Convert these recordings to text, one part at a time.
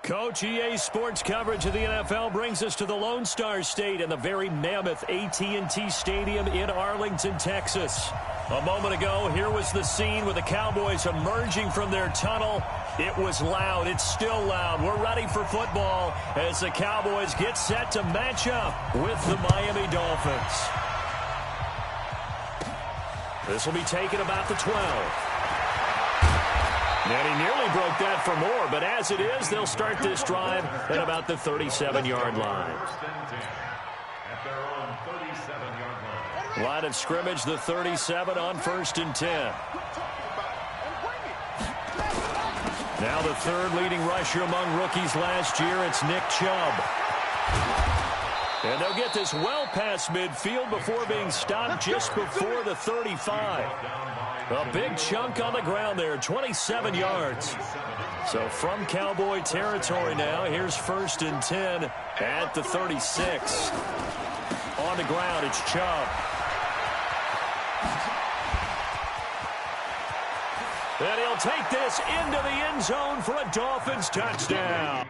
Coach, EA Sports coverage of the NFL brings us to the Lone Star State and the very mammoth AT&T Stadium in Arlington, Texas. A moment ago, here was the scene with the Cowboys emerging from their tunnel. It was loud. It's still loud. We're ready for football as the Cowboys get set to match up with the Miami Dolphins. This will be taken about the 12. And he nearly broke that for more, but as it is, they'll start this drive at about the 37-yard line. Line of scrimmage, the 37 on 1st and 10. Now the third leading rusher among rookies last year, it's Nick Chubb. And they'll get this well past midfield before being stopped just before the 35. A big chunk on the ground there, 27 yards. So from Cowboy territory now, here's 1st and 10 at the 36. On the ground, it's Chubb. And he'll take this into the end zone for a Dolphins touchdown.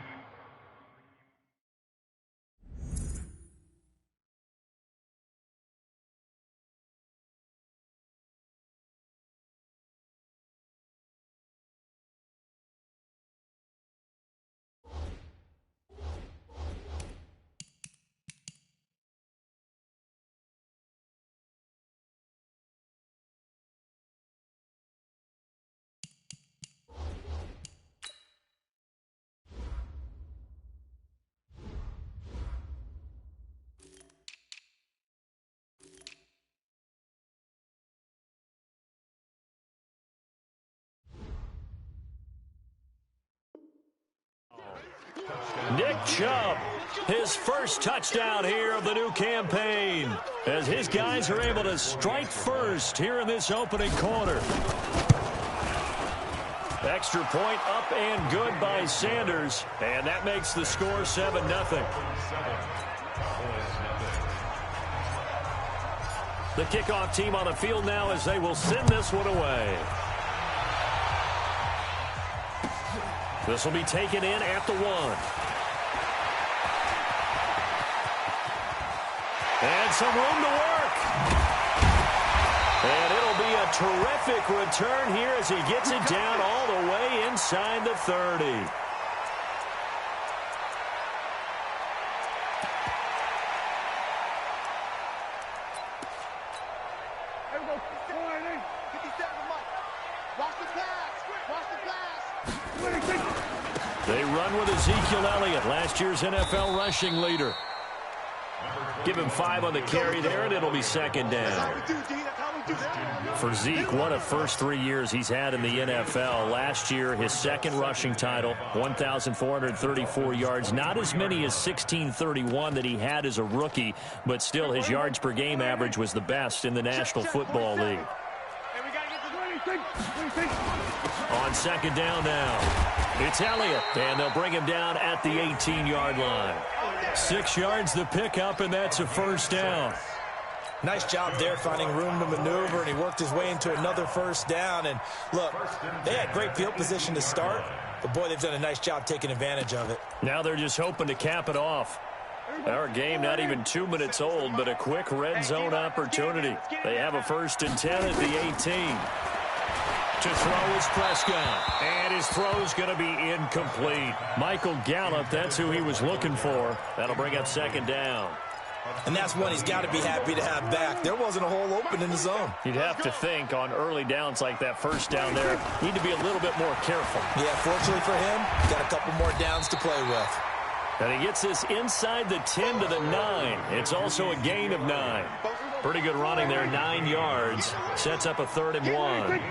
Nick Chubb, his first touchdown here of the new campaign, as his guys are able to strike first here in this opening quarter. Extra point up and good by Sanders, and that makes the score 7-0. The kickoff team on the field now as they will send this one away. This will be taken in at the 1. And some room to work. And it'll be a terrific return here as he gets it down all the way inside the 30. They run with Ezekiel Elliott, last year's NFL rushing leader. Give him 5 on the carry there, and it'll be 2nd down. For Zeke, one of the first 3 years he's had in the NFL. Last year, his second rushing title, 1,434 yards. Not as many as 1,631 that he had as a rookie, but still his yards per game average was the best in the National Football League. On 2nd down now, it's Elliott, and they'll bring him down at the 18-yard line. 6 yards the pickup, and that's a 1st down. Nice job there finding room to maneuver, and he worked his way into another 1st down. And look, they had great field position to start, but boy, they've done a nice job taking advantage of it. Now they're just hoping to cap it off. Our game not even 2 minutes old, but a quick red zone opportunity. They have a 1st and 10 at the 18. To throw is Prescott, and his throw's going to be incomplete. Michael Gallup, that's who he was looking for. That'll bring up 2nd down. And that's one he's got to be happy to have back. There wasn't a hole open in the zone. You'd have to think on early downs like that 1st down there, need to be a little bit more careful. Yeah, fortunately for him, got a couple more downs to play with. And he gets this inside the 10 to the 9. It's also a gain of 9. Pretty good running there, 9 yards. Sets up a 3rd and 1.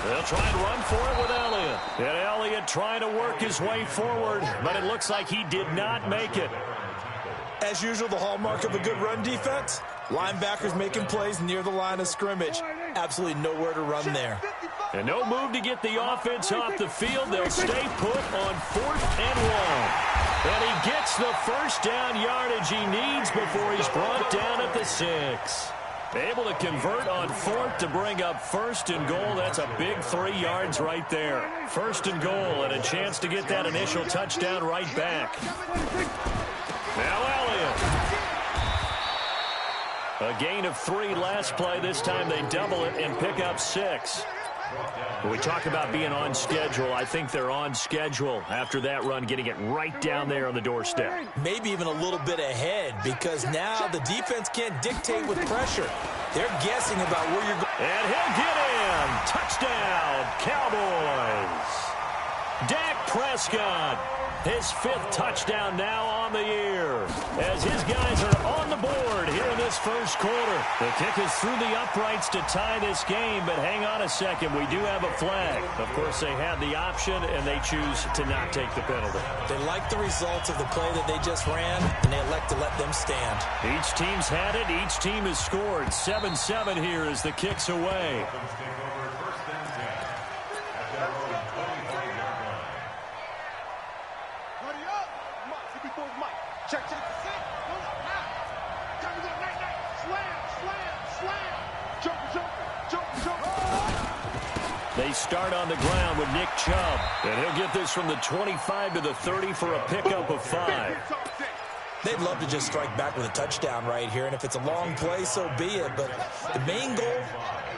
They'll try and run for it with Elliott. And Elliott trying to work his way forward, but it looks like he did not make it. As usual, the hallmark of a good run defense, linebackers making plays near the line of scrimmage. Absolutely nowhere to run there. And no move to get the offense off the field. They'll stay put on 4th and 1. And he gets the 1st down yardage he needs before he's brought down at the 6. Able to convert on fourth to bring up first and goal. That's a big 3 yards right there. First and goal, and a chance to get that initial touchdown right back. Now Elliott. A gain of 3 last play. This time they double it and pick up 6. When we talk about being on schedule, I think they're on schedule after that run, getting it right down there on the doorstep. Maybe even a little bit ahead, because now the defense can't dictate with pressure. They're guessing about where you're going. And he'll get in. Touchdown, Cowboys. Dak Prescott, his 5th touchdown now on the year, as his guys are on the board here in this first quarter. The kick is through the uprights to tie this game, but hang on a second. We do have a flag. Of course, they had the option, and they choose to not take the penalty. They like the results of the play that they just ran, and they elect to let them stand. Each team's had it. Each team has scored. 7-7 here as the kick's away. They start on the ground with Nick Chubb, and he'll get this from the 25 to the 30 for a pickup of 5. They'd love to just strike back with a touchdown right here, and if it's a long play, so be it. But the main goal,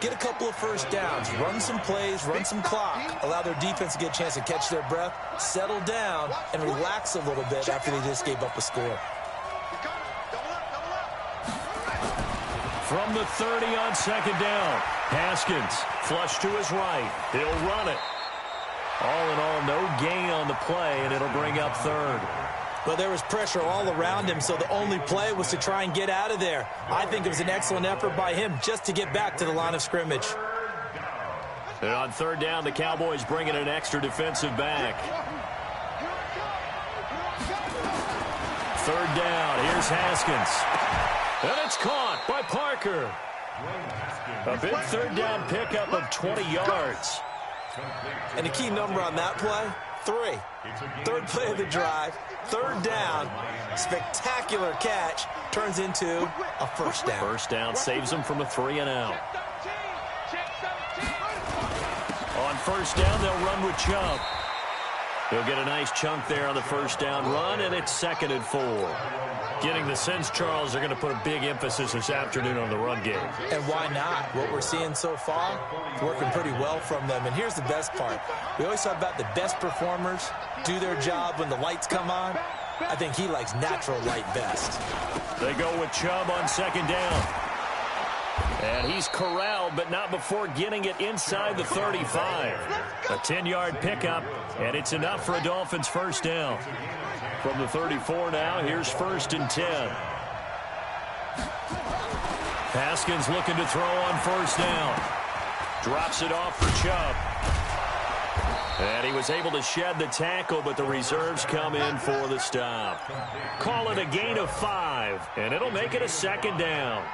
get a couple of first downs, run some plays, run some clock, allow their defense to get a chance to catch their breath, settle down, and relax a little bit after they just gave up a score. From the 30 on second down, Haskins flush to his right. He'll run it. All in all, no gain on the play, and it'll bring up 3rd. Well, there was pressure all around him, so the only play was to try and get out of there. I think it was an excellent effort by him just to get back to the line of scrimmage. And on 3rd down, the Cowboys bring in an extra defensive back. 3rd down, here's Haskins. And it's caught by Parker. A big 3rd down pickup of 20 yards. And the key number on that play, 3. 3rd play of the drive, 3rd down, spectacular catch, turns into a first down. First down saves them from a 3-and-out. On 1st down, they'll run with Chubb. He'll get a nice chunk there on the 1st down run, and it's 2nd and 4. Getting the sense, Charles, they're going to put a big emphasis this afternoon on the run game. And why not? What we're seeing so far, working pretty well from them. And here's the best part. We always talk about the best performers do their job when the lights come on. I think he likes natural light best. They go with Chubb on 2nd down. And he's corralled, but not before getting it inside the 35. A 10-yard pickup, and it's enough for a Dolphins first down. From the 34 now, here's 1st and 10. Haskins looking to throw on 1st down. Drops it off for Chubb. And he was able to shed the tackle, but the reserves come in for the stop. Call it a gain of 5, and it'll make it a 2nd down.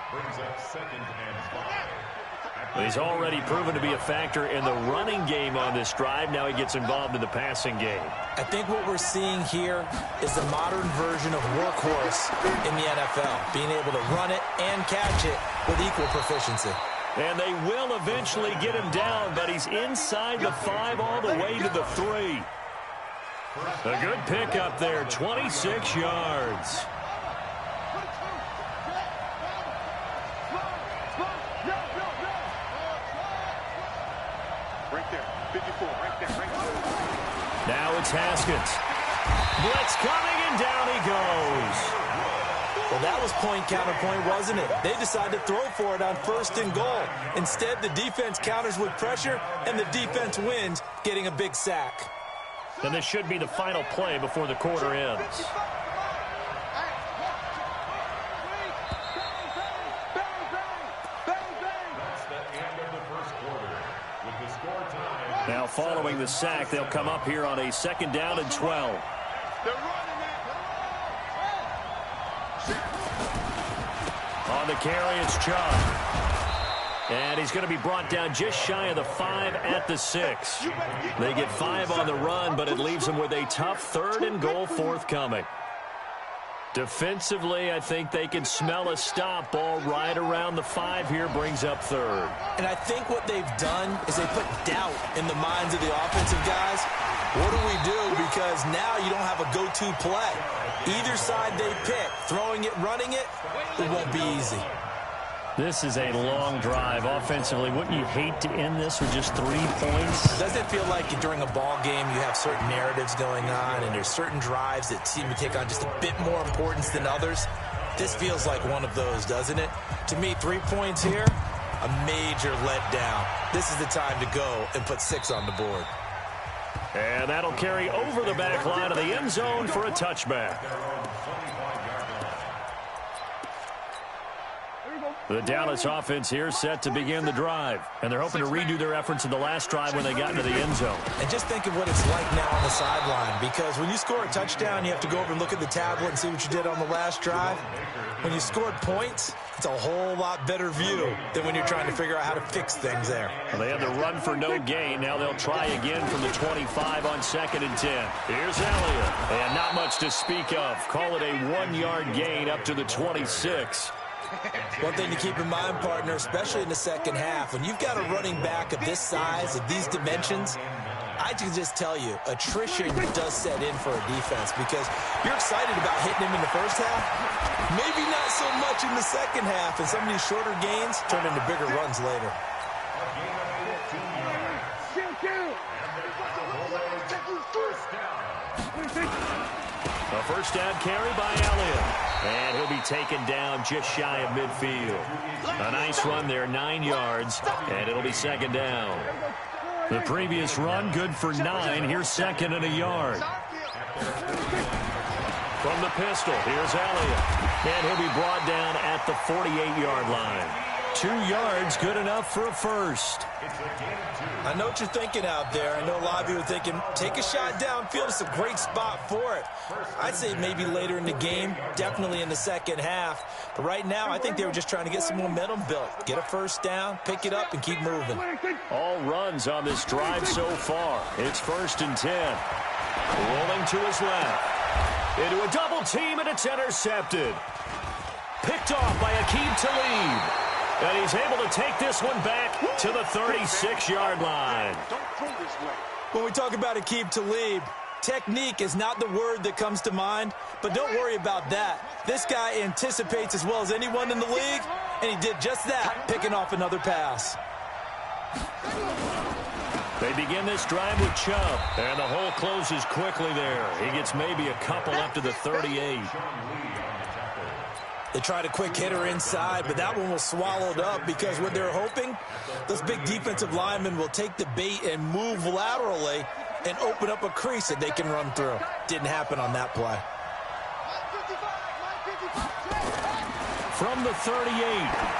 He's already proven to be a factor in the running game on this drive. Now he gets involved in the passing game. I think what we're seeing here is the modern version of workhorse in the NFL, being able to run it and catch it with equal proficiency. And they will eventually get him down, but he's inside the 5 all the way to the 3. A good pickup there, 26 yards. Now it's Haskins. Blitz coming, and down he goes. Well, that was point counterpoint, wasn't it? They decided to throw for it on 1st and goal. Instead, the defense counters with pressure, and the defense wins, getting a big sack. And this should be the final play before the quarter ends. Now following the sack, they'll come up here on a 2nd down and 12. On the carry, it's Chubb. And he's going to be brought down just shy of the 5 at the 6. They get 5 on the run, but it leaves them with a tough 3rd and goal forthcoming. Defensively, I think they can smell a stop. Ball right around the 5 here, brings up third. And I think what they've done is they put doubt in the minds of the offensive guys. What do we do? Because now you don't have a go-to play. Either side they pick, throwing it, running it, it won't be easy. This is a long drive. Offensively, wouldn't you hate to end this with just 3 points? Doesn't it feel like during a ball game you have certain narratives going on and there's certain drives that seem to take on just a bit more importance than others? This feels like one of those, doesn't it? To me, 3 points here, a major letdown. This is the time to go and put 6 on the board. And that'll carry over the back line of the end zone for a touchback. The Dallas offense here set to begin the drive. And they're hoping to redo their efforts in the last drive when they got into the end zone. And just think of what it's like now on the sideline. Because when you score a touchdown, you have to go over and look at the tablet and see what you did on the last drive. When you scored points, it's a whole lot better view than when you're trying to figure out how to fix things there. Well, they had to run for no gain. Now they'll try again from the 25 on 2nd and 10. Here's Elliott. And not much to speak of. Call it a 1-yard gain up to the 26. One thing to keep in mind, partner, especially in the second half, when you've got a running back of this size, of these dimensions, I can just tell you, attrition does set in for a defense because you're excited about hitting him in the first half. Maybe not so much in the second half, and some of these shorter gains turn into bigger runs later. A first down carry by Elliott. And he'll be taken down just shy of midfield. A nice run there, 9 yards, and it'll be 2nd down. The previous run, good for 9. Here's 2nd and a yard. From the pistol, here's Elliott. And he'll be brought down at the 48-yard line. 2 yards, good enough for a first. I know what you're thinking out there. I know a lot of you are thinking, take a shot downfield. It's a great spot for it. I'd say maybe later in the game, definitely in the second half. But right now, I think they were just trying to get some momentum built. Get a first down, pick it up, and keep moving. All runs on this drive so far. It's 1st and 10. Rolling to his left. Into a double team, and it's intercepted. Picked off by Aqib Talib. And he's able to take this one back to the 36-yard line. When we talk about Aqib Talib, technique is not the word that comes to mind, but don't worry about that. This guy anticipates as well as anyone in the league, and he did just that, picking off another pass. They begin this drive with Chubb, and the hole closes quickly there. He gets maybe a couple up to the 38. They tried a quick hitter inside, but that one was swallowed up because what they're hoping, those big defensive linemen will take the bait and move laterally and open up a crease that they can run through. Didn't happen on that play. From the 38,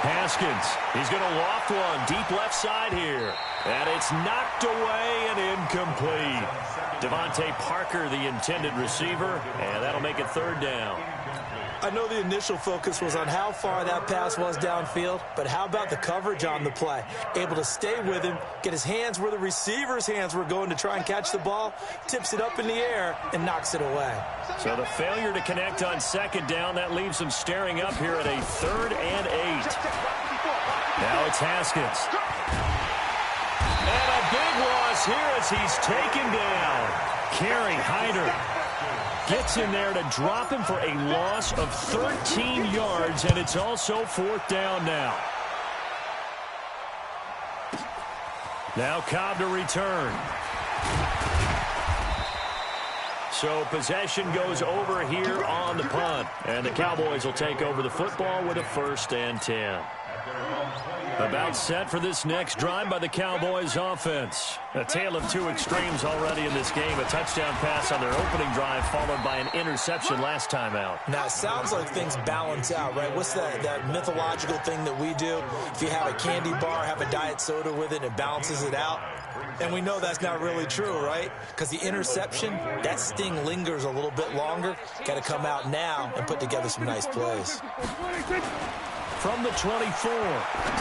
Haskins. He's going to loft one deep left side here. And it's knocked away and incomplete. Devontae Parker, the intended receiver, and that'll make it 3rd down. I know the initial focus was on how far that pass was downfield, but how about the coverage on the play? Able to stay with him, get his hands where the receiver's hands were going to try and catch the ball, tips it up in the air, and knocks it away. So the failure to connect on 2nd down, that leaves him staring up here at a 3rd and 8. Now it's Haskins. And a big loss here as he's taken down. Kerry Hyder gets in there to drop him for a loss of 13 yards, and it's also 4th down now. Now Cobb to return. So possession goes over here on the punt, and the Cowboys will take over the football with a 1st and 10. About set for this next drive by the Cowboys offense. A tale of 2 extremes already in this game. A touchdown pass on their opening drive followed by an interception last time out. Now, it sounds like things balance out, right? What's that mythological thing that we do? If you have a candy bar, have a diet soda with it, it balances it out. And we know that's not really true, right? Because the interception, that sting lingers a little bit longer. Got to come out now and put together some nice plays. From the 24,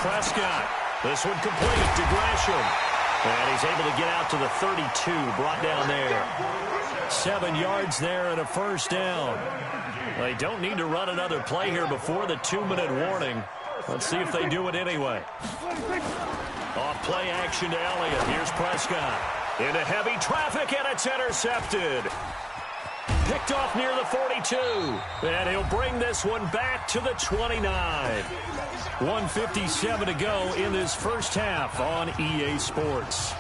Prescott. This one complete to Gresham. And he's able to get out to the 32, brought down there. 7 yards there and a first down. They don't need to run another play here before the 2-minute warning. Let's see if they do it anyway. Off play action to Elliott. Here's Prescott. Into heavy traffic, and it's intercepted. Picked off near the 42. And he'll bring this one back to the 29. 1:57 to go in this first half on EA Sports.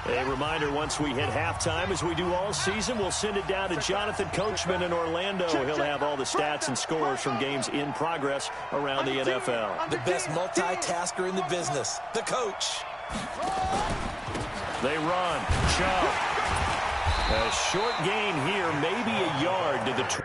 A reminder, once we hit halftime, as we do all season, we'll send it down to Jonathan Coachman in Orlando. He'll have all the stats and scores from games in progress around the NFL. The best multitasker in the business, the coach. They run. Chubb. A short gain here, maybe a yard to the 29.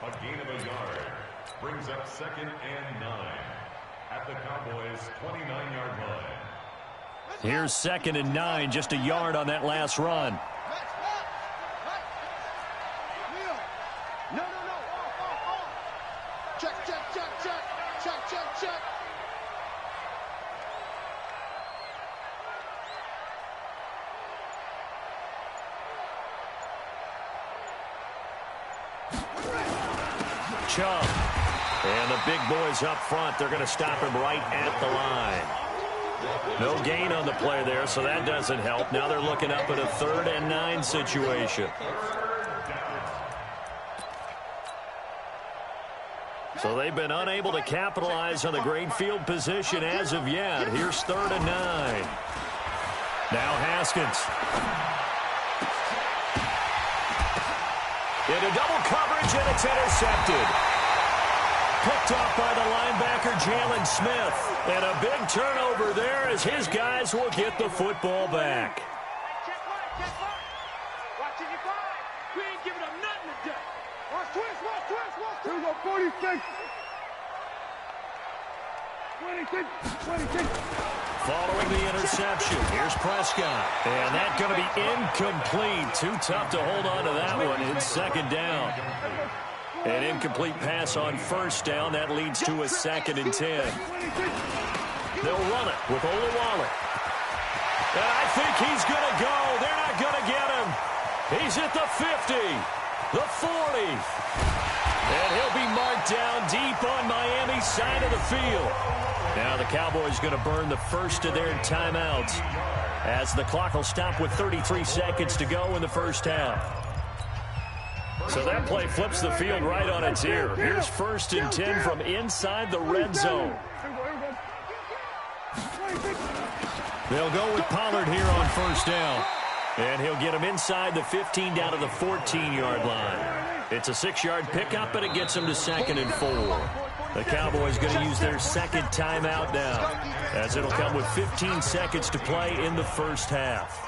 A gain of a yard brings up 2nd and 9 at the Cowboys' 29-yard line. Here's 2nd and 9, just a yard on that last run. Check. Chubb. And the big boys up front, they're going to stop him right at the line. No gain on the play there, so that doesn't help. Now they're looking up at a 3rd and 9 situation. So they've been unable to capitalize on the great field position as of yet. Here's 3rd and 9. Now Haskins. Into double coverage, and it's intercepted. Picked off by the linebacker, Jalen Smith. And a big turnover there as his guys will get the football back. Check line. Watching your five. We ain't giving them nothing today. Watch twist. Here we go, 46. 26. Following the interception, here's Prescott. And that's going to be incomplete. Too tough to hold on to that one. It's 2nd down. An incomplete pass on 1st down. That leads to a 2nd and 10. They'll run it with Olawale. And I think he's going to go. They're not going to get him. He's at the 50, the 40. And he'll be marked down deep on Miami's side of the field. Now the Cowboys going to burn the first of their timeouts as the clock will stop with 33 seconds to go in the first half. So that play flips the field right on its ear. Here's 1st and 10 from inside the red zone. They'll go with Pollard here on 1st down. And he'll get him inside the 15 down to the 14-yard line. It's a 6-yard pickup, and it gets them to 2nd and 4. The Cowboys going to use their 2nd timeout now, as it'll come with 15 seconds to play in the first half.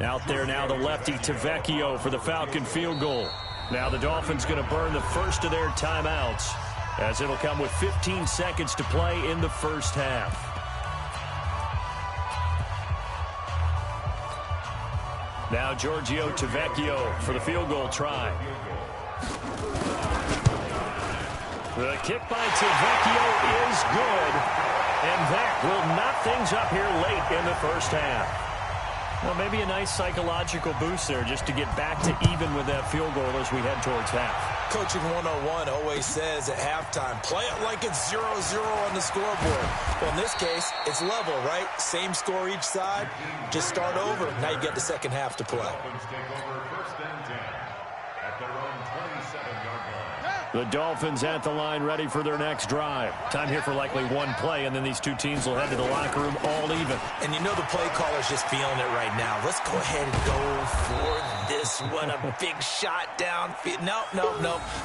Out there now, the lefty Tavecchio for the Falcon field goal. Now the Dolphins going to burn the first of their timeouts, as it'll come with 15 seconds to play in the first half. Now Giorgio Tavecchio for the field goal try. The kick by Tavecchio is good, and that will knot things up here late in the first half. Well, maybe a nice psychological boost there just to get back to even with that field goal as we head towards half. Coaching 101 always says at halftime, play it like it's 0-0 on the scoreboard. Well, in this case, it's level, right? Same score each side. Just start over. Now you get the second half to play. The Dolphins at the line ready for their next drive. Time here for likely one play, and then these two teams will head to the locker room all even. And you know the play caller's just feeling it right now. Let's go ahead and go for this one. A big shot downfield. No.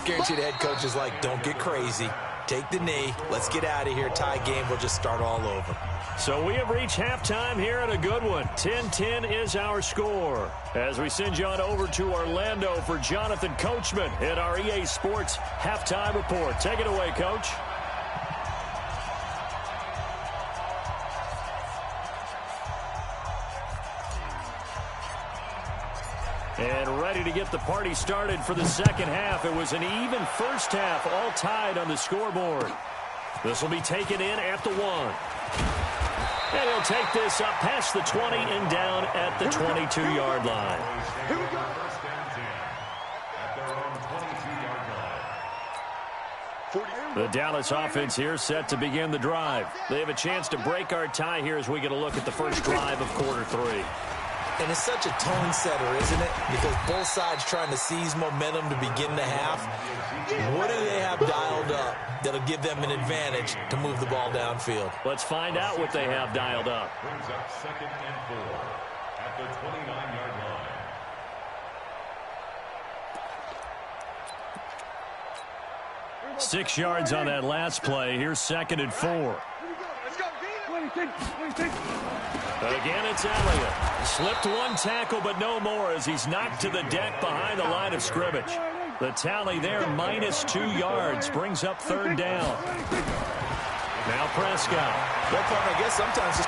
Guaranteed the head coach is like, don't get crazy. Take the knee. Let's get out of here. Tie game. We'll just start all over. So we have reached halftime here at a good one. 10-10 is our score. As we send you on over to Orlando for Jonathan Coachman at our EA Sports Halftime Report. Take it away, Coach. And ready to get the party started for the second half. It was an even first half, all tied on the scoreboard. This will be taken in at the 1. And he'll take this up past the 20 and down at the 22-yard line. Here we go. First and 10 at their own 22-yard line. The Dallas offense here set to begin the drive. They have a chance to break our tie here as we get a look at the first drive of quarter 3. And it's such a tone setter, isn't it? Because both sides trying to seize momentum to begin the half. What do they have dialed up that'll give them an advantage to move the ball downfield? Let's find out what they have dialed up. Brings up second and 4 at the 29-yard line. 6 yards on that last play. Here's second and 4. Again, it's Elliott. Slipped one tackle, but no more as he's knocked to the deck behind the line of scrimmage. The tally there, -2 yards, brings up third down. Now Prescott. Well, I guess sometimes it's...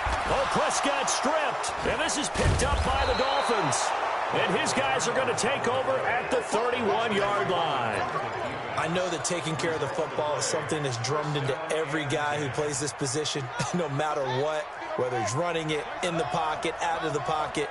Prescott stripped, and this is picked up by the Dolphins. And his guys are going to take over at the 31-yard line. I know that taking care of the football is something that's drummed into every guy who plays this position, no matter what, whether he's running it, in the pocket, out of the pocket.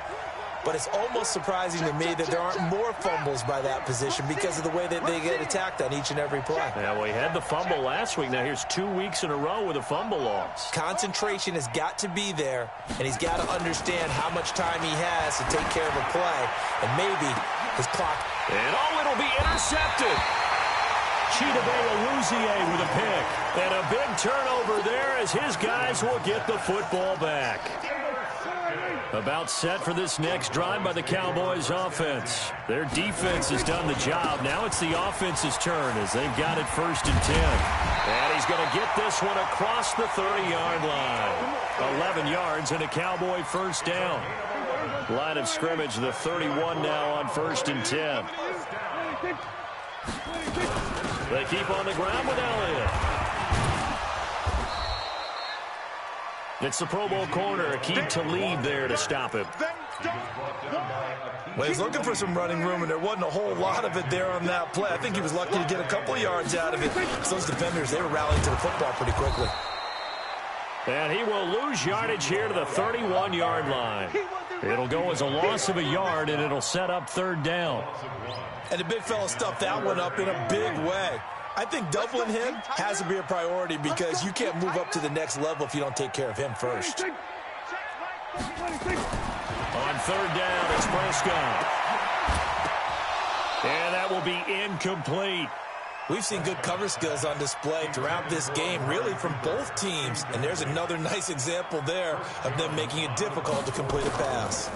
But it's almost surprising to me that there aren't more fumbles by that position because of the way that they get attacked on each and every play. Yeah, we had the fumble last week. Now here's 2 weeks in a row with a fumble loss. Concentration has got to be there, and he's got to understand how much time he has to take care of a play, and maybe his clock. And it'll be intercepted. Chidobe with a pick. And a big turnover there as his guys will get the football back. About set for this next drive by the Cowboys offense. Their defense has done the job. Now it's the offense's turn as they've got it first and 10. And he's going to get this one across the 30-yard line. 11 yards and a Cowboy first down. Line of scrimmage, the 31 now on first and 10. They keep on the ground with Elliott. It's the Pro Bowl corner, Akeem Talib there to stop him. Well, he's looking for some running room, and there wasn't a whole lot of it there on that play. I think he was lucky to get a couple of yards out of it. Those defenders, they were rallying to the football pretty quickly. And he will lose yardage here to the 31-yard line. It'll go as a loss of a yard, and it'll set up third down. And the big fella stuffed that one up in a big way. I think doubling him has to be a priority because you can't move up to the next level if you don't take care of him first. On third down, it's Prescott. And that will be incomplete. We've seen good cover skills on display throughout this game, really from both teams. And there's another nice example there of them making it difficult to complete a pass.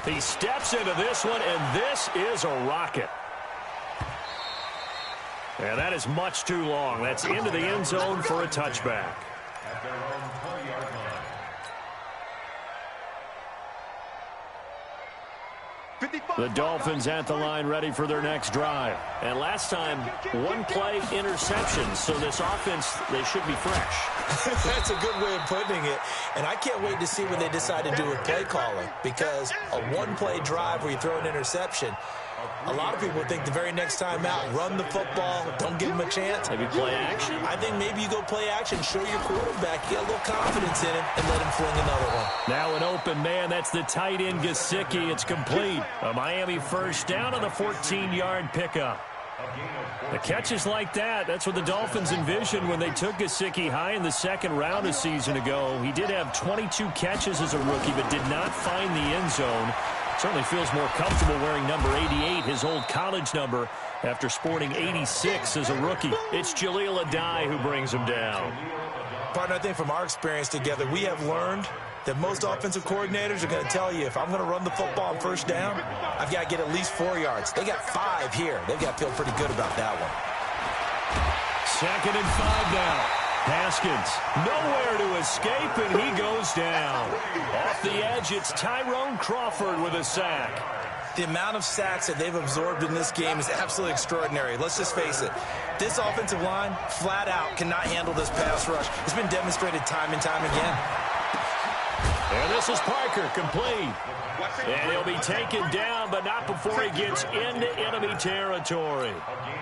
He steps into this one, and this is a rocket. And that is much too long. That's into the end zone for a touchback. At their own 20-yard line. The Dolphins at the line ready for their next drive. And last time, one play interception. So this offense, they should be fresh. That's a good way of putting it. And I can't wait to see when they decide to do with play calling. Because a one-play drive where you throw an interception, A lot of people think the very next time out, run the football, don't give him a chance. Maybe play action? I think maybe you go play action, show your quarterback, get a little confidence in him, and let him fling another one. Now an open man. That's the tight end, Gesicki. It's complete. A Miami first down on the 14-yard pickup. The catches like that, that's what the Dolphins envisioned when they took Gesicki high in the second round a season ago. He did have 22 catches as a rookie, but did not find the end zone. Certainly feels more comfortable wearing number 88, his old college number, after sporting 86 as a rookie. It's Jaleel Addae who brings him down. Partner, I think from our experience together, we have learned that most offensive coordinators are going to tell you, if I'm going to run the football on first down, I've got to get at least 4 yards. They got 5 here. They've got to feel pretty good about that one. 2nd and 5 now. Haskins, nowhere to escape, and he goes down. Off the edge, it's Tyrone Crawford with a sack. The amount of sacks that they've absorbed in this game is absolutely extraordinary. Let's just face it. This offensive line, flat out, cannot handle this pass rush. It's been demonstrated time and time again. And this is Parker, complete. And he'll be taken down, but not before he gets into enemy territory.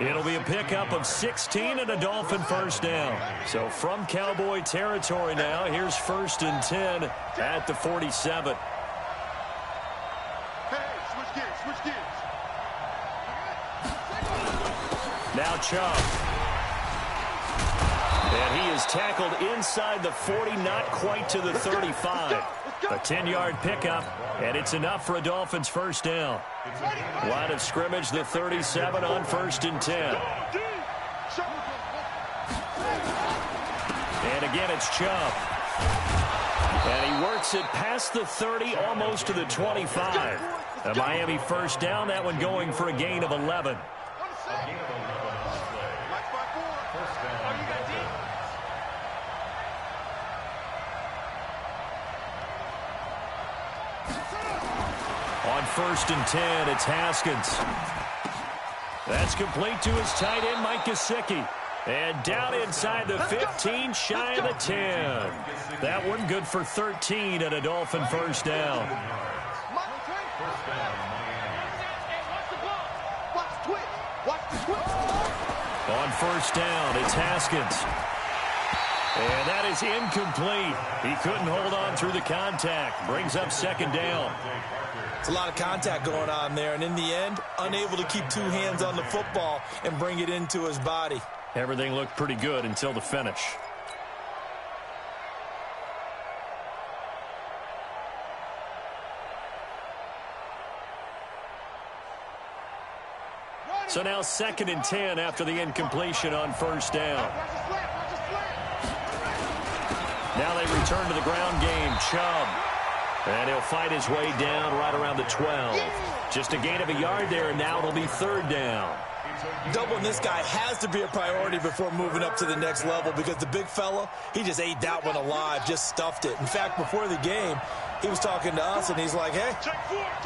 It'll be a pickup of 16 and a Dolphin first down. So from Cowboy territory now, here's 1st and 10 at the 47. Switch gears. Now Chubb. And he is tackled inside the 40, not quite to the 35. A 10-yard pickup, and it's enough for a Dolphins first down. Line of scrimmage, the 37 on 1st and 10. And again, it's Chubb. And he works it past the 30, almost to the 25. A Miami first down, that one going for a gain of 11. On 1st and 10, it's Haskins. That's complete to his tight end, Mike Gesicki. And down inside the 15, shy of the 10. That one good for 13 and a Dolphin first down. On 1st down, it's Haskins. And that is incomplete. He couldn't hold on through the contact. Brings up 2nd down. It's a lot of contact going on there, and in the end, unable to keep 2 hands on the football and bring it into his body. Everything looked pretty good until the finish. So now 2nd and 10 after the incompletion on 1st down. Now they return to the ground game. Chubb. And he'll fight his way down right around the 12. Just a gain of a yard there, and now it'll be 3rd down. Doubling this guy has to be a priority before moving up to the next level, because the big fella, he just ate that one alive, just stuffed it. In fact, before the game, he was talking to us, and he's like, hey,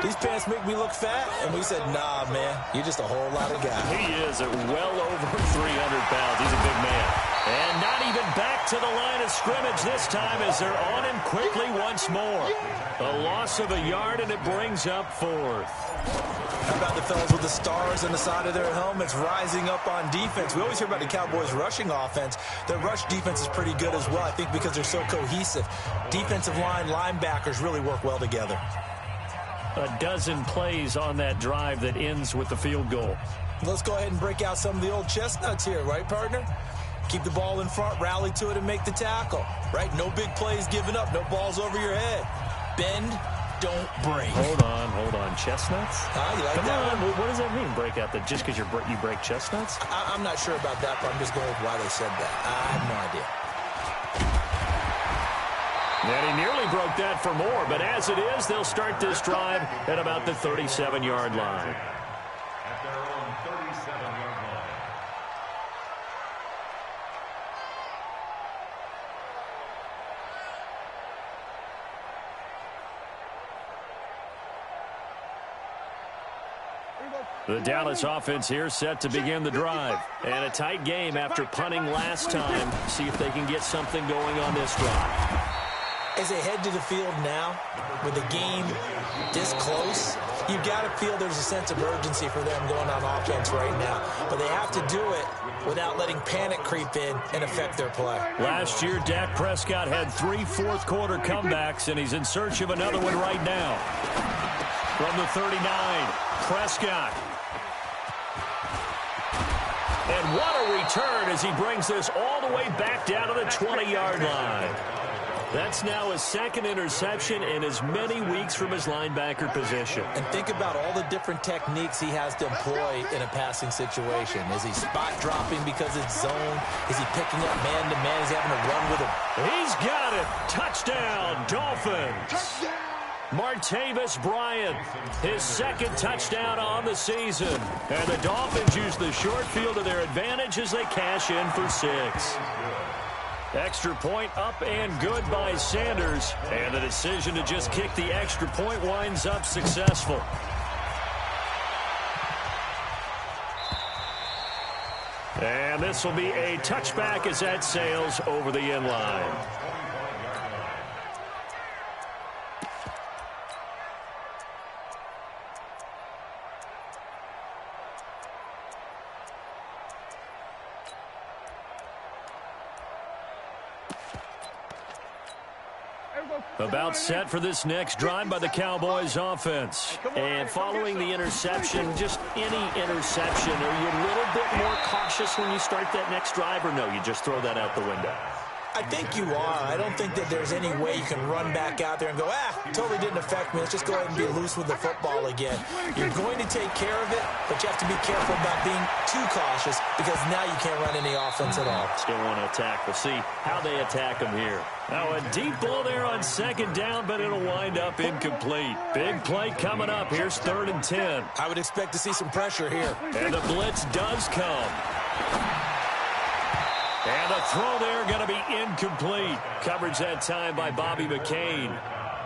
these pants make me look fat. And we said, nah, man, you're just a whole lot of guy. He is at well over 300 pounds. He's a big man. And not even back to the line of scrimmage this time as they're on him quickly once more. A loss of a yard, and it brings up 4th. How about the fellas with the stars on the side of their helmets rising up on defense? We always hear about the Cowboys' rushing offense. Their rush defense is pretty good as well, I think, because they're so cohesive. Defensive line, linebackers really work well together. A dozen plays on that drive that ends with the field goal. Let's go ahead and break out some of the old chestnuts here, right, partner? Keep the ball in front, rally to it, and make the tackle, right? No big plays given up, no balls over your head. Bend, don't break. Hold on. Chestnuts? You like Come that on. one? What does that mean, break out? Just because you break chestnuts? I'm not sure about that, but I'm just going with why they said that. I have no idea. And he nearly broke that for more, but as it is, they'll start this drive at about the 37-yard line. At their own 37-yard line. The Dallas offense here set to begin the drive. And a tight game after punting last time. See if they can get something going on this drive. As they head to the field now, with the game this close, You've got to feel there's a sense of urgency for them going on offense right now. But they have to do it without letting panic creep in and affect their play. Last year, Dak Prescott had 3 fourth-quarter comebacks, and he's in search of another one right now. From the 39, Prescott. And what a return as he brings this all the way back down to the 20-yard line. That's now his second interception in as many weeks from his linebacker position. And think about all the different techniques he has to employ in a passing situation. Is he spot dropping because it's zone? Is he picking up man-to-man? Is he having to run with him? He's got it. Touchdown, Dolphins. Touchdown. Martavis Bryant, his second touchdown on the season. And the Dolphins use the short field to their advantage as they cash in for 6. Extra point up and good by Sanders. And the decision to just kick the extra point winds up successful. And this will be a touchback as that sails over the end line. About set for this next drive by the Cowboys offense. And following the interception, just any interception, are you a little bit more cautious when you start that next drive, or no, you just throw that out the window? I think you are. I don't think that there's any way you can run back out there and go, totally didn't affect me. Let's just go ahead and be loose with the football again. You're going to take care of it, but you have to be careful about being too cautious because now you can't run any offense at all. Still want to attack. We'll see how they attack them here. Now a deep ball there on second down, but it'll wind up incomplete. Big play coming up. Here's 3rd and 10. I would expect to see some pressure here. And the blitz does come. And the throw there going to be incomplete. Coverage that time by Bobby McCain.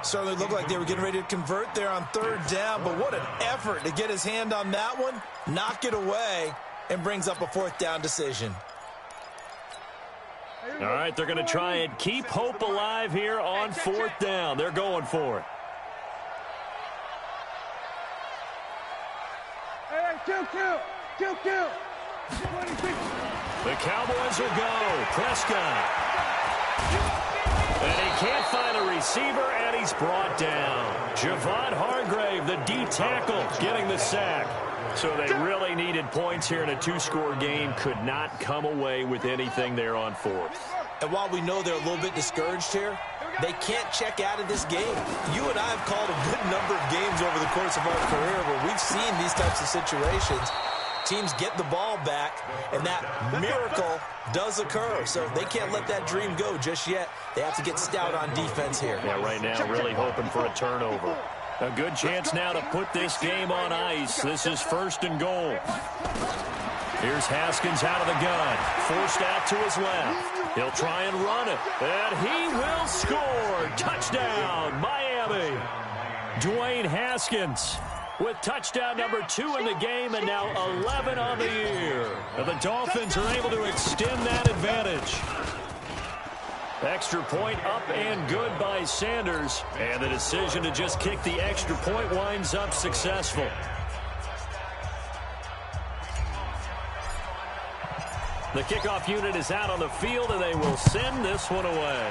Certainly looked like they were getting ready to convert there on 3rd down, but what an effort to get his hand on that one, knock it away, and brings up a 4th down decision. All right, they're going to try and keep hope alive here on 4th down. They're going for it. Hey, kill. The Cowboys will go. Prescott. And he can't find a receiver, and he's brought down. Javon Hargrave, the D tackle, getting the sack. So they really needed points here in a 2-score game. Could not come away with anything there on 4th. And while we know they're a little bit discouraged here, they can't check out of this game. You and I have called a good number of games over the course of our career where we've seen these types of situations. Teams get the ball back, and that miracle does occur. So they can't let that dream go just yet. They have to get stout on defense here. Yeah, right now really hoping for a turnover. A good chance now to put this game on ice. This is 1st and goal. Here's Haskins out of the gun. Forced out to his left. He'll try and run it. And he will score. Touchdown, Miami. Dwayne Haskins with touchdown number 2 in the game and now 11 on the year. And the Dolphins are able to extend that advantage. Extra point up and good by Sanders. And the decision to just kick the extra point winds up successful. The kickoff unit is out on the field, and they will send this one away.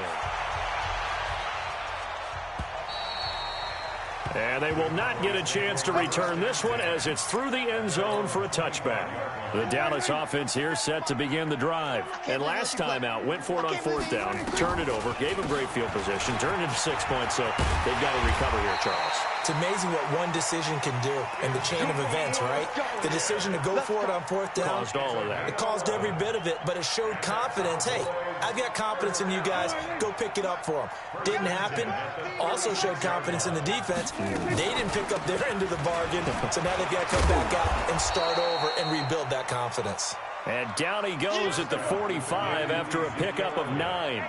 And they will not get a chance to return this one as it's through the end zone for a touchback. The Dallas offense here set to begin the drive. And last time out, went for it on 4th down, turned it over, gave them great field position, turned into 6 points, so they've got to recover here, Charles. It's amazing what one decision can do in the chain of events, right? The decision to go for it on 4th down. Caused all of that. It caused every bit of it, but it showed confidence. Hey, I've got confidence in you guys. Go pick it up for them. Didn't happen. Also showed confidence in the defense. They didn't pick up their end of the bargain, so now they've got to come back out and start over and rebuild that confidence. And down he goes at the 45 after a pickup of 9.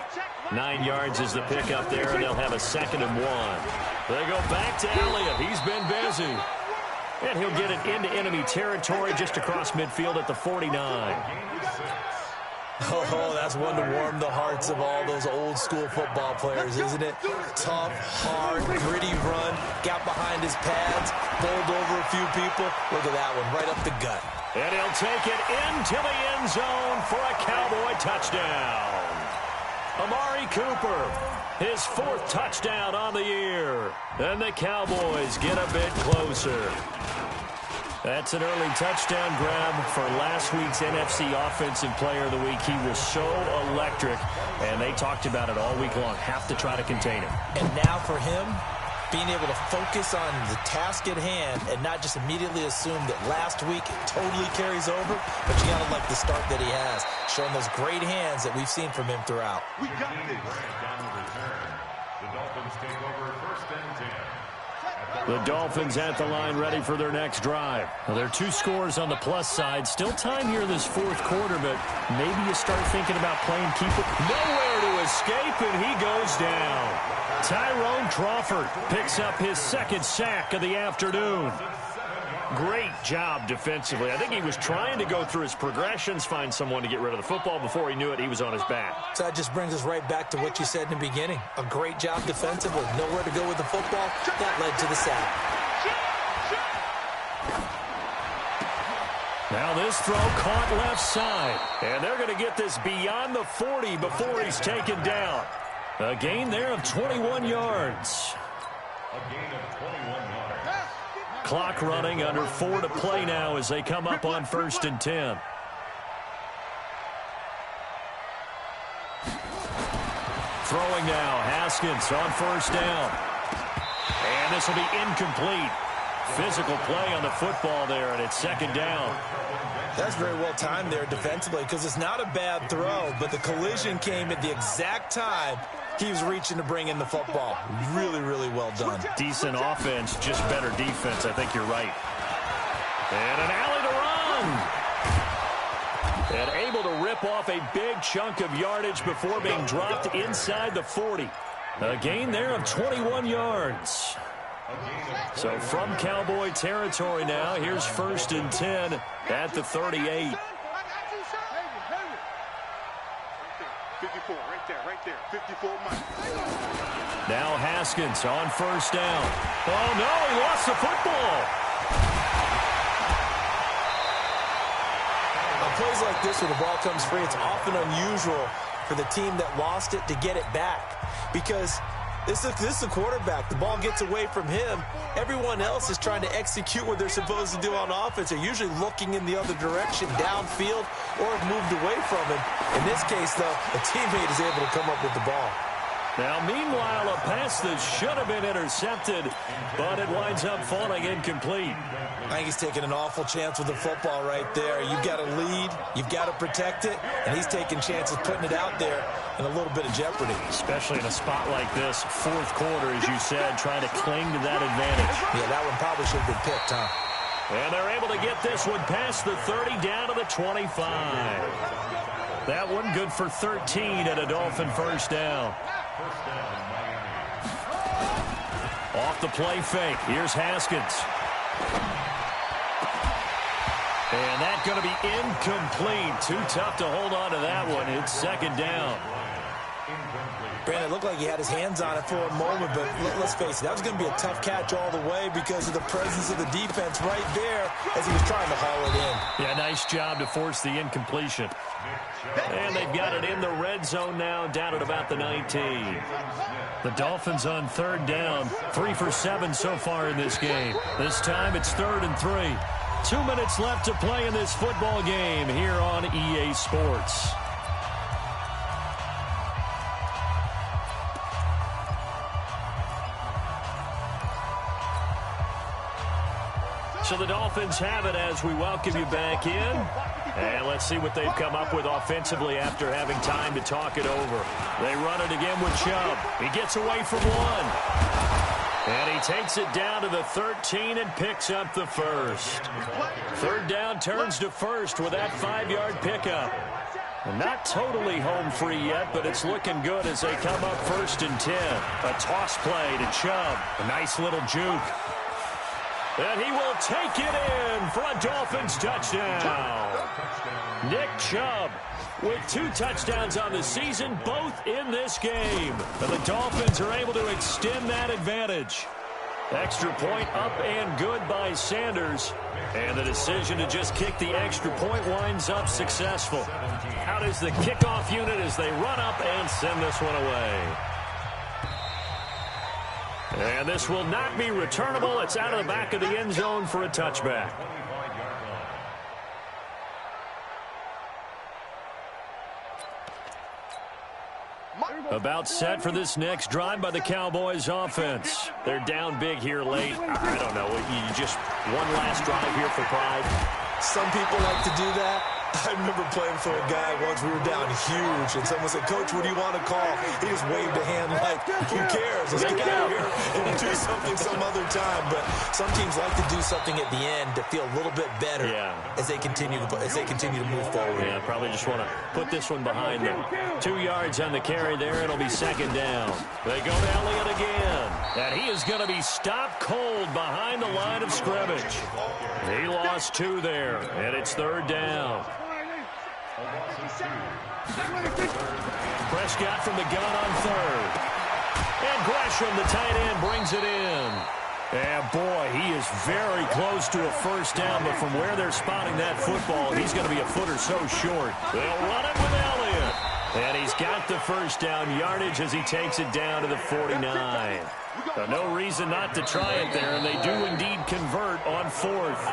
9 yards is the pickup there, and they'll have a 2nd and 1. They go back to Elliott. He's been busy. And he'll get it into enemy territory just across midfield at the 49. Oh, that's one to warm the hearts of all those old school football players, isn't it? Tough, hard, gritty run, got behind his pads, bowled over a few people. Look at that one, right up the gut. And he'll take it into the end zone for a Cowboy touchdown. Amari Cooper, his 4th touchdown on the year. And the Cowboys get a bit closer. That's an early touchdown grab for last week's NFC Offensive Player of the Week. He was so electric, and they talked about it all week long. Have to try to contain him. And now for him, being able to focus on the task at hand and not just immediately assume that last week totally carries over, but you got to like the start that he has, showing those great hands that we've seen from him throughout. We got this. Down the return. The Dolphins take over 1st and 10. The Dolphins at the line, ready for their next drive. Well, there are 2 scores on the plus side. Still time here this 4th quarter, but maybe you start thinking about playing keeper. Nowhere to escape, and he goes down. Tyrone Crawford picks up his 2nd sack of the afternoon. Great job defensively. I think he was trying to go through his progressions, find someone to get rid of the football. Before he knew it, he was on his back. So that just brings us right back to what you said in the beginning. A great job defensively. Nowhere to go with the football. That led to the sack. Now this throw caught left side. And they're going to get this beyond the 40 before he's taken down. A gain there of 21 yards. A gain of 21 yards. Clock running, under 4 to play now as they come up on 1st and 10. Throwing now, Haskins on 1st down. And this will be incomplete. Physical play on the football there, and it's 2nd down. That's very well timed there defensively because it's not a bad throw, but the collision came at the exact time he was reaching to bring in the football. Really, really well done. Decent offense, just better defense. I think you're right. And an alley to run. And able to rip off a big chunk of yardage before being dropped inside the 40. A gain there of 21 yards. So from Cowboy territory now, here's 1st and 10 at the 38. 54, right there. 54 miles. Now Haskins on 1st down. Oh, no, he lost the football. On plays like this where the ball comes free, it's often unusual for the team that lost it to get it back because this is the quarterback. The ball gets away from him. Everyone else is trying to execute what they're supposed to do on offense. They're usually looking in the other direction, downfield, or have moved away from him. In this case, though, a teammate is able to come up with the ball. Now, meanwhile, a pass that should have been intercepted, but it winds up falling incomplete. I think he's taking an awful chance with the football right there. You've got to lead, you've got to protect it, and he's taking chances putting it out there in a little bit of jeopardy. Especially in a spot like this, 4th quarter, as you said, trying to cling to that advantage. Yeah, that one probably should have been picked, huh? And they're able to get this one past the 30 down to the 25. That one good for 13 at a Dolphin 1st down. Off the play fake. Here's Haskins. And that's going to be incomplete. Too tough to hold on to that one. It's 2nd down. Brandon, it looked like he had his hands on it for a moment, but let's face it, that was going to be a tough catch all the way because of the presence of the defense right there as he was trying to haul it in. Yeah, nice job to force the incompletion. And they've got it in the red zone now, down at about the 19. The Dolphins on 3rd down, 3 for 7 so far in this game. This time it's 3rd and 3. 2 minutes left to play in this football game here on EA Sports. So the Dolphins have it as we welcome you back in. And let's see what they've come up with offensively after having time to talk it over. They run it again with Chubb. He gets away from one. And he takes it down to the 13 and picks up the 1st. 3rd down turns to 1st with that 5-yard pickup. And not totally home free yet, but it's looking good as they come up 1st and 10. A toss play to Chubb. A nice little juke. And he will take it in for a Dolphins touchdown. Nick Chubb with 2 touchdowns on the season, both in this game. And the Dolphins are able to extend that advantage. Extra point up and good by Sanders. And the decision to just kick the extra point winds up successful. Out is the kickoff unit as they run up and send this one away. And this will not be returnable. It's out of the back of the end zone for a touchback. About set for this next drive by the Cowboys offense. They're down big here late. I don't know. You just one last drive here for pride. Some people like to do that. I remember playing for a guy once. We were down huge, and someone said, "Coach, what do you want to call?" He just waved a hand like, "Who cares? Let's get out of here and do something some other time." But some teams like to do something at the end to feel a little bit better as they continue to move forward. Yeah, probably just want to put this one behind them. 2 yards on the carry there. It'll be second down. They go to Elliott again, and he is going to be stopped cold behind the line of scrimmage. He lost 2 there, and it's third down. Prescott from the gun on third. And Gresham, the tight end, brings it in. And boy, he is very close to a first down, but from where they're spotting that football, he's going to be a foot or so short. They'll run it with Elliott. And he's got the first down yardage as he takes it down to the 49. No reason not to try it there, and they do indeed convert on fourth.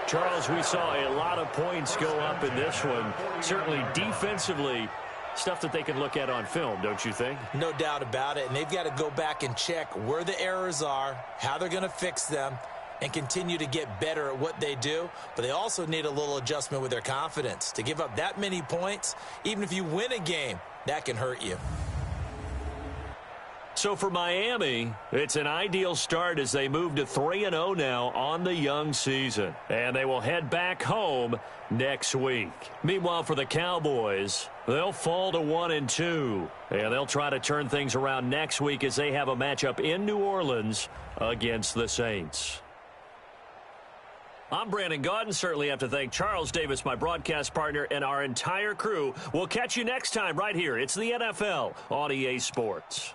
Charles, we saw a lot of points go up in this one. Certainly defensively, stuff that they can look at on film, don't you think? No doubt about it, and they've got to go back and check where the errors are, how they're going to fix them, and continue to get better at what they do. But they also need a little adjustment with their confidence. To give up that many points, even if you win a game, that can hurt you. So for Miami, it's an ideal start as they move to 3-0 now on the young season. And they will head back home next week. Meanwhile, for the Cowboys, they'll fall to 1-2. And they'll try to turn things around next week as they have a matchup in New Orleans against the Saints. I'm Brandon Gaudin. Certainly have to thank Charles Davis, my broadcast partner, and our entire crew. We'll catch you next time right here. It's the NFL on EA Sports.